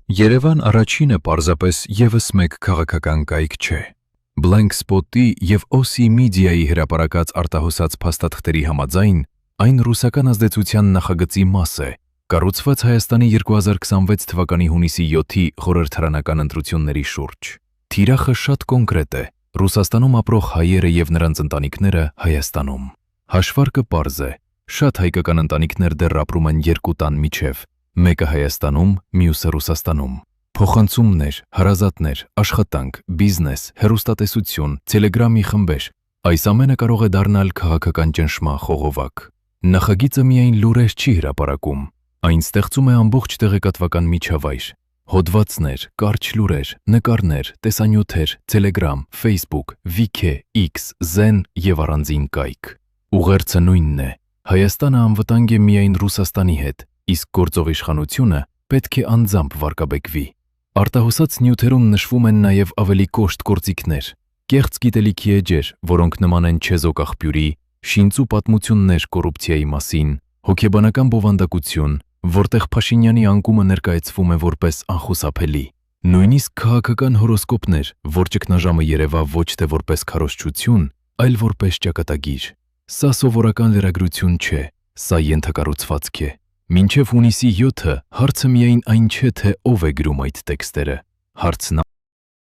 Երևան առաջինը պարզապես ևս մեկ քաղաքական կայք չէ։ Blank Spot-ի և OC Media-ի հրապարակած արտահոսած փաստաթղթերի համաձայն, այն ռուսական ազդեցության նախագծի մաս է, կառուցված Հայաստանի 2026 թվականի հունիսի 7-ի խորհրդարանական ընտրությունների շուրջ։ Թիրախը շատ կոնկրետ է՝ Ռուսաստանում ապրող հայերը և նրանց ընտանիքները Հայաստանում։ Հաշվարկը պարզ է, շատ հայկական ընտանիքներ դեռ ապրում են երկու տան միջև, մեկը Հայաստանում, մյուսը Ռուսաստանում։ Փոխանցումներ, հարազատներ, աշխատանք, բիզնես, հեռուստատեսություն, Telegram-ի խմբեր, այս ամենը կարող է դառնալ քաղաքական ճնշման խողովակ։ Նախագիծը միայն լուրեր չի հրապարակում, այն ստեղծում է ամբողջ տեղեկատվական միջավայր, հոդվածներ, կարճ լուրեր, նկարներ, տեսանյութեր, Telegram, Facebook, VK, X, Zen և առանձին կայք։ Ուղերձը նույնն է՝ Հայաստանը անվտանգ է միայն Ռուսաստանի հետ, իսկ գործող իշխանությունը պետք է անձամբ վարկաբեկվի։ Արտահոսած նյութերում նշվում են նաև ավելի կոշտ գործիքներ, կեղծ գիտելիքի էջեր, որոնք նման են չեզոք աղբյուրի, շինծու պատմություններ կոռուպցիայի մասին, հոգեբանական բովանդակություն, որտեղ Փաշինյանի անկումը ներկայացվում է որպես անխուսափելի, նույնիսկ քաղաքական հորոսկոպներ, որ ճգնաժամը երևա ոչ թե որպես քարոզչություն, այլ որպես ճակատագիր։ Սա սովորական լրագրություն չէ, սա ենթակառուցվածք է։ Մինչև հունիսի 7-ը հարցը միայն այն չէ, թե ով է գրում այդ տեքստերը, հարցն